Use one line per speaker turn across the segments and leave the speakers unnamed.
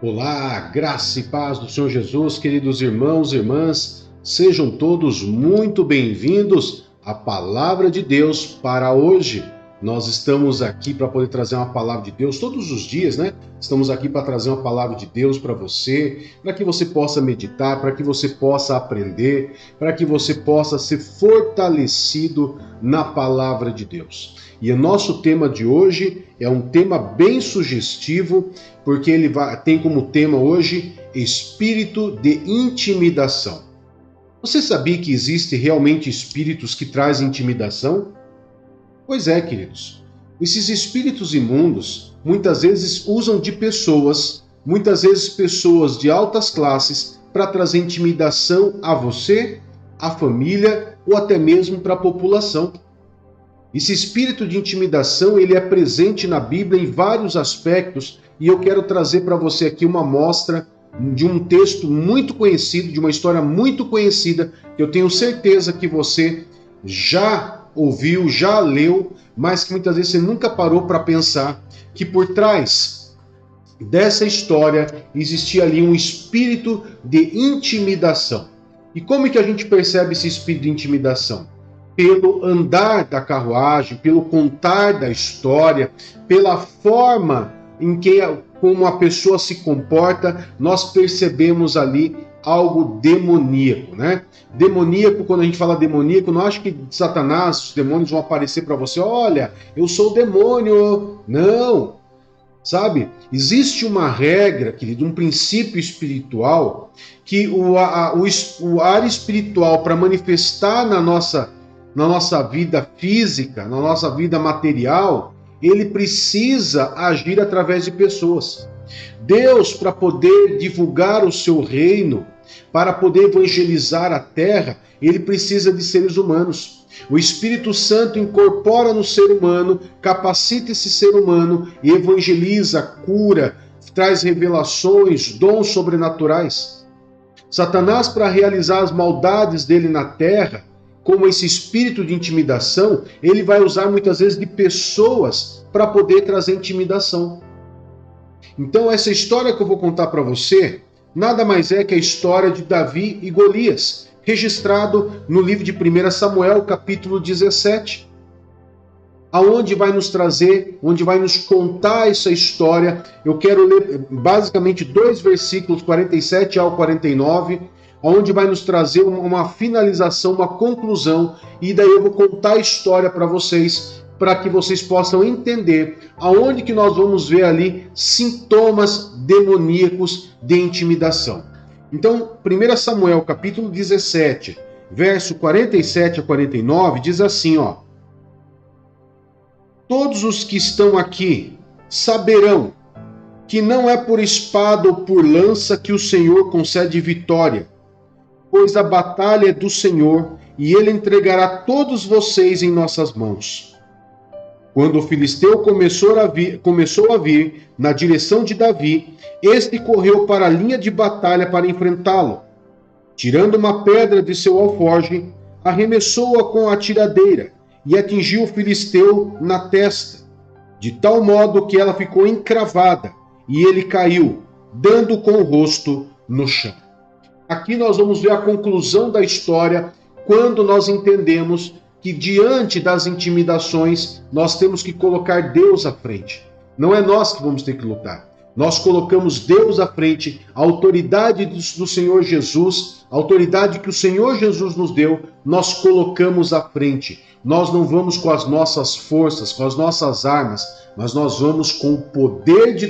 Olá, graça e paz do Senhor Jesus, queridos irmãos e irmãs, sejam todos muito bem-vindos à Palavra de Deus para hoje. Nós estamos aqui para poder trazer uma palavra de Deus todos os dias, né? Estamos aqui para trazer uma palavra de Deus para você, para que você possa meditar, para que você possa aprender, para que você possa ser fortalecido na palavra de Deus. E o nosso tema de hoje é um tema bem sugestivo, porque ele tem como tema hoje espírito de intimidação. Você sabia que existem realmente espíritos que trazem intimidação? Pois é, queridos. Esses espíritos imundos muitas vezes usam de pessoas, muitas vezes pessoas de altas classes, para trazer intimidação a você, à família ou até mesmo para a população. Esse espírito de intimidação, ele é presente na Bíblia em vários aspectos, e eu quero trazer para você aqui uma amostra de um texto muito conhecido, de uma história muito conhecida, que eu tenho certeza que você já ouviu, já leu, mas que muitas vezes você nunca parou para pensar que por trás dessa história existia ali um espírito de intimidação. E como é que a gente percebe esse espírito de intimidação? Pelo andar da carruagem, pelo contar da história, pela forma em que como a pessoa se comporta, nós percebemos ali algo demoníaco, né? Demoníaco, quando a gente fala demoníaco, não acho que Satanás, os demônios vão aparecer para você, olha, eu sou o demônio. Não, sabe? Existe uma regra, querido, um princípio espiritual, que o ar espiritual para manifestar na nossa vida física, na nossa vida material, ele precisa agir através de pessoas. Deus, para poder divulgar o seu reino, para poder evangelizar a terra, ele precisa de seres humanos. O Espírito Santo incorpora no ser humano, capacita esse ser humano e evangeliza, cura, traz revelações, dons sobrenaturais. Satanás, para realizar as maldades dele na terra, como esse espírito de intimidação, ele vai usar muitas vezes de pessoas para poder trazer intimidação. Então essa história que eu vou contar para você, nada mais é que a história de Davi e Golias, registrado no livro de 1 Samuel, capítulo 17, aonde vai nos trazer, onde vai nos contar essa história. Eu quero ler basicamente dois versículos, 47 ao 49, onde vai nos trazer uma finalização, uma conclusão, e daí eu vou contar a história para vocês, para que vocês possam entender aonde que nós vamos ver ali sintomas demoníacos de intimidação. Então, 1 Samuel capítulo 17, verso 47 a 49, diz assim, ó: todos os que estão aqui saberão que não é por espada ou por lança que o Senhor concede vitória, pois a batalha é do Senhor, e ele entregará todos vocês em nossas mãos. Quando o filisteu começou a vir na direção de Davi, este correu para a linha de batalha para enfrentá-lo. Tirando uma pedra de seu alforje, arremessou-a com a tiradeira e atingiu o filisteu na testa, de tal modo que ela ficou encravada, e ele caiu, dando com o rosto no chão. Aqui nós vamos ver a conclusão da história, quando nós entendemos que diante das intimidações nós temos que colocar Deus à frente. Não é nós que vamos ter que lutar. Nós colocamos Deus à frente, a autoridade do Senhor Jesus, a autoridade que o Senhor Jesus nos deu, nós colocamos à frente. Nós não vamos com as nossas forças, com as nossas armas, mas nós vamos com o poder de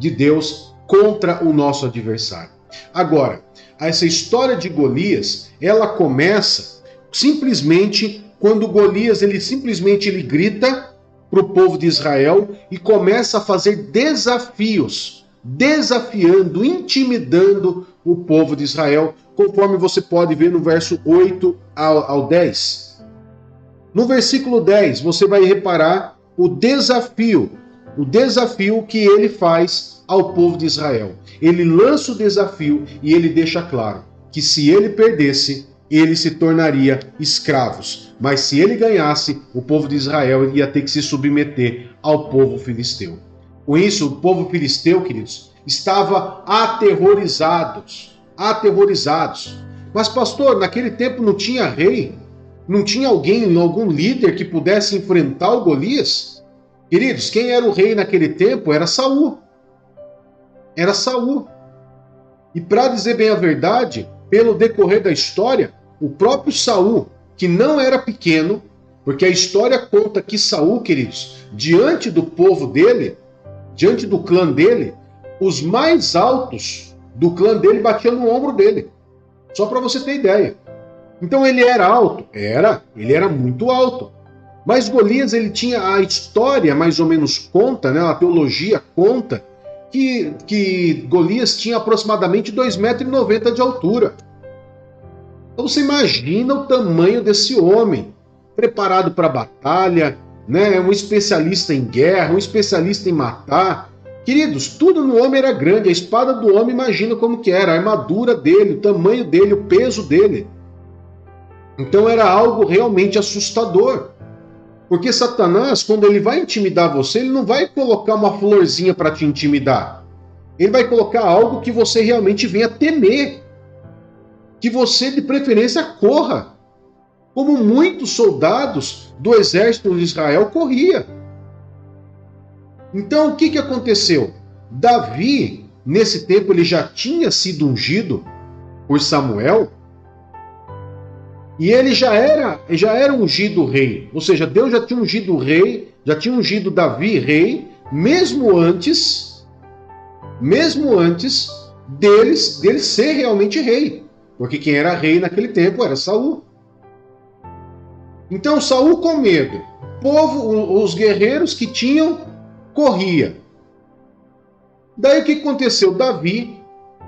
Deus contra o nosso adversário. Agora, essa história de Golias, ela começa simplesmente quando Golias ele grita para o povo de Israel e começa a fazer desafios, desafiando, intimidando o povo de Israel, conforme você pode ver no verso 8 ao 10. No versículo 10, você vai reparar o desafio que ele faz ao povo de Israel. Ele lança o desafio e ele deixa claro que se ele perdesse, ele se tornaria escravos. Mas se ele ganhasse, o povo de Israel ia ter que se submeter ao povo filisteu. Com isso, o povo filisteu, queridos, estavam aterrorizados. Aterrorizados. Mas, pastor, naquele tempo não tinha rei? Não tinha alguém, algum líder que pudesse enfrentar o Golias? Queridos, quem era o rei naquele tempo era Saul. Era Saul. E para dizer bem a verdade, pelo decorrer da história, o próprio Saul, que não era pequeno, porque a história conta que Saul, queridos, diante do povo dele, diante do clã dele, os mais altos do clã dele batiam no ombro dele. Só para você ter ideia. Então ele era alto? Ele era muito alto. Mas Golias, ele tinha a história, mais ou menos conta, né, a teologia conta, que Golias tinha aproximadamente 2,90 m de altura. Então você imagina o tamanho desse homem, preparado para a batalha, né, um especialista em guerra, um especialista em matar. Queridos, tudo no homem era grande, a espada do homem, imagina como que era, a armadura dele, o tamanho dele, o peso dele. Então era algo realmente assustador. Porque Satanás, quando ele vai intimidar você, ele não vai colocar uma florzinha para te intimidar. Ele vai colocar algo que você realmente venha temer. Que você, de preferência, corra. Como muitos soldados do exército de Israel corria. Então, o que aconteceu? Davi, nesse tempo, ele já tinha sido ungido por Samuel. E ele já era ungido rei, ou seja, Deus já tinha ungido o rei, já tinha ungido Davi rei, mesmo antes dele ser realmente rei, porque quem era rei naquele tempo era Saul. Então Saul com medo, os guerreiros que tinham corria. Daí o que aconteceu? Davi,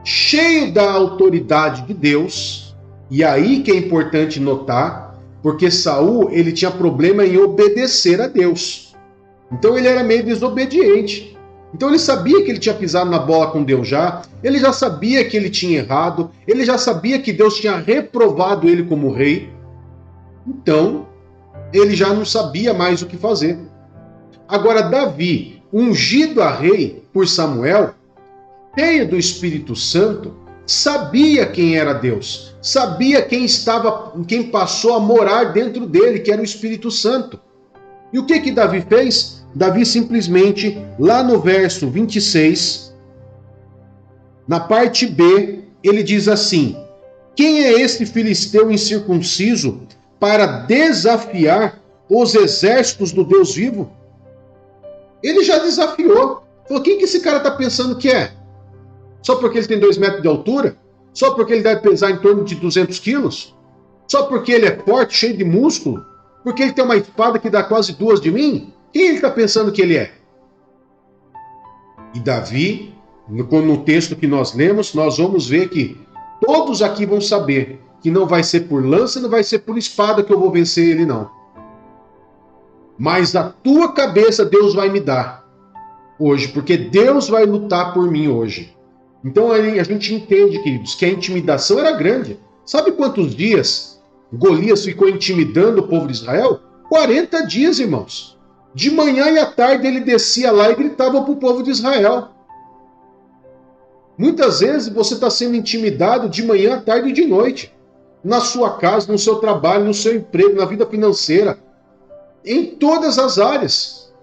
cheio da autoridade de Deus. E aí que é importante notar, porque Saul, ele tinha problema em obedecer a Deus. Então ele era meio desobediente. Então ele sabia que ele tinha pisado na bola com Deus já, ele já sabia que ele tinha errado, ele já sabia que Deus tinha reprovado ele como rei. Então, ele já não sabia mais o que fazer. Agora Davi, ungido a rei por Samuel, cheio do Espírito Santo, sabia quem era Deus, sabia quem passou a morar dentro dele, que era o Espírito Santo. E o que Davi fez? Davi simplesmente, lá no verso 26, na parte B, ele diz assim: quem é este filisteu incircunciso para desafiar os exércitos do Deus vivo? Ele já desafiou. Falou, quem que esse cara está pensando que é? Só porque ele tem 2 metros de altura? Só porque ele deve pesar em torno de 200 quilos? Só porque ele é forte, cheio de músculo? Porque ele tem uma espada que dá quase 2 de mim? Quem ele está pensando que ele é? E Davi, no texto que nós lemos, nós vamos ver que todos aqui vão saber que não vai ser por lança, não vai ser por espada que eu vou vencer ele, não. Mas a tua cabeça Deus vai me dar hoje, porque Deus vai lutar por mim hoje. Então a gente entende, queridos, que a intimidação era grande. Sabe quantos dias Golias ficou intimidando o povo de Israel? 40 dias, irmãos. De manhã e à tarde ele descia lá e gritava para o povo de Israel. Muitas vezes você está sendo intimidado de manhã, à tarde e de noite. Na sua casa, no seu trabalho, no seu emprego, na vida financeira. Em todas as áreas.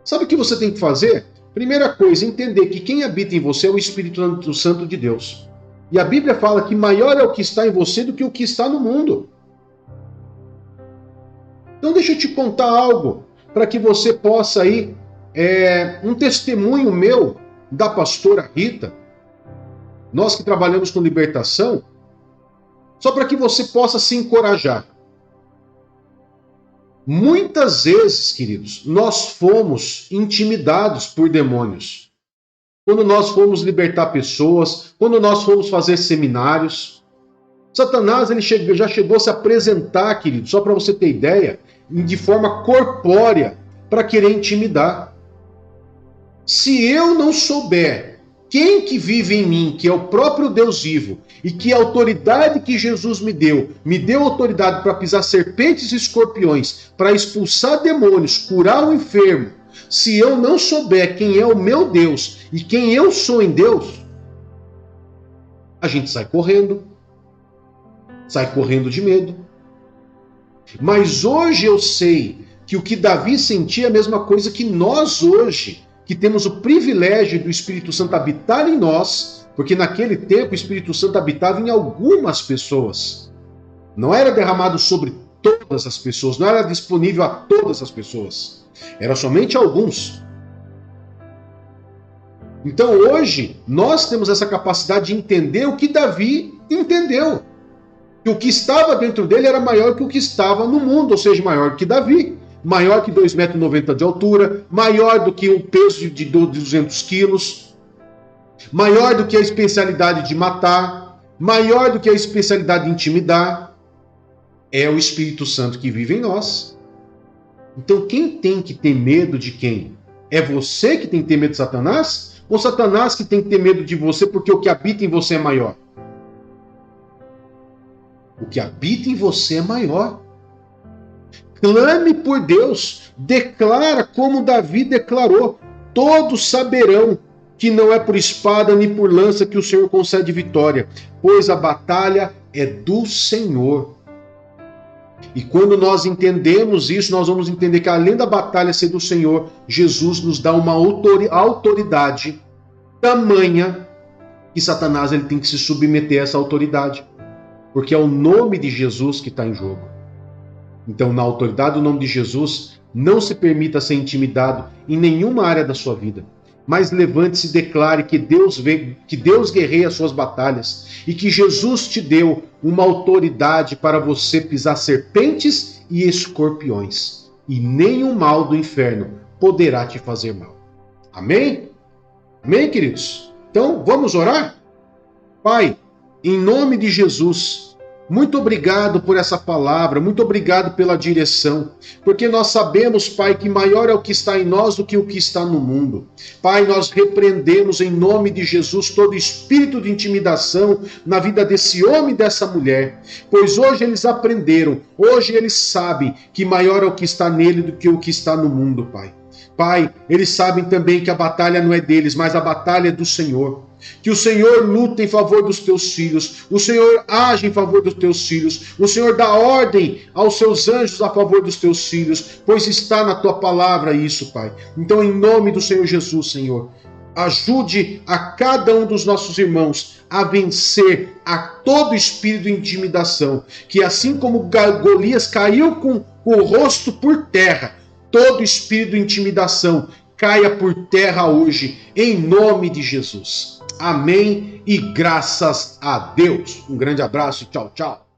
Sabe o que você tem que fazer? Primeira coisa, entender que quem habita em você é o Espírito Santo de Deus. E a Bíblia fala que maior é o que está em você do que o que está no mundo. Então deixa eu te contar algo, para que você possa ir, um testemunho meu, da pastora Rita, nós que trabalhamos com libertação, só para que você possa se encorajar. Muitas vezes, queridos, nós fomos intimidados por demônios. Quando nós fomos libertar pessoas, quando nós fomos fazer seminários, Satanás ele já chegou a se apresentar, querido, só para você ter ideia, de forma corpórea, para querer intimidar. Se eu não souber quem que vive em mim, que é o próprio Deus vivo, e que a autoridade que Jesus me deu autoridade para pisar serpentes e escorpiões, para expulsar demônios, curar o enfermo, Se eu não souber quem é o meu Deus e quem eu sou em Deus, a gente sai correndo de medo. Mas hoje eu sei que o que Davi sentia é a mesma coisa que nós hoje, que temos o privilégio do Espírito Santo habitar em nós, porque naquele tempo o Espírito Santo habitava em algumas pessoas. Não era derramado sobre todas as pessoas, não era disponível a todas as pessoas. Era somente alguns. Então hoje nós temos essa capacidade de entender o que Davi entendeu. Que o que estava dentro dele era maior que o que estava no mundo, ou seja, maior que Davi. Maior que 2,90 metros de altura, maior do que um peso de 200 quilos, maior do que a especialidade de matar, maior do que a especialidade de intimidar. É o Espírito Santo que vive em nós. Então quem tem que ter medo de quem? É você que tem que ter medo de Satanás? Ou Satanás que tem que ter medo de você porque o que habita em você é maior? O que habita em você é maior. Clame por Deus, declara como Davi declarou. Todos saberão que não é por espada nem por lança que o Senhor concede vitória, pois a batalha é do Senhor. E quando nós entendemos isso, nós vamos entender que além da batalha ser do Senhor, Jesus nos dá uma autoridade tamanha que Satanás ele tem que se submeter a essa autoridade. Porque é o nome de Jesus que está em jogo. Então, na autoridade do nome de Jesus, não se permita ser intimidado em nenhuma área da sua vida. Mas levante-se e declare que Deus guerreia as suas batalhas e que Jesus te deu uma autoridade para você pisar serpentes e escorpiões. E nenhum mal do inferno poderá te fazer mal. Amém? Amém, queridos? Então, vamos orar? Pai, em nome de Jesus, muito obrigado por essa palavra, muito obrigado pela direção, porque nós sabemos, Pai, que maior é o que está em nós do que o que está no mundo. Pai, nós repreendemos em nome de Jesus todo espírito de intimidação na vida desse homem e dessa mulher, pois hoje eles aprenderam, hoje eles sabem que maior é o que está nele do que o que está no mundo, Pai. Pai, eles sabem também que a batalha não é deles, mas a batalha é do Senhor. Que o Senhor luta em favor dos teus filhos, o Senhor age em favor dos teus filhos, o Senhor dá ordem aos seus anjos a favor dos teus filhos, pois está na tua palavra isso, Pai. Então, em nome do Senhor Jesus, Senhor, ajude a cada um dos nossos irmãos a vencer a todo espírito de intimidação, que assim como Golias caiu com o rosto por terra, todo espírito de intimidação caia por terra hoje, em nome de Jesus. Amém e graças a Deus. Um grande abraço e tchau, tchau.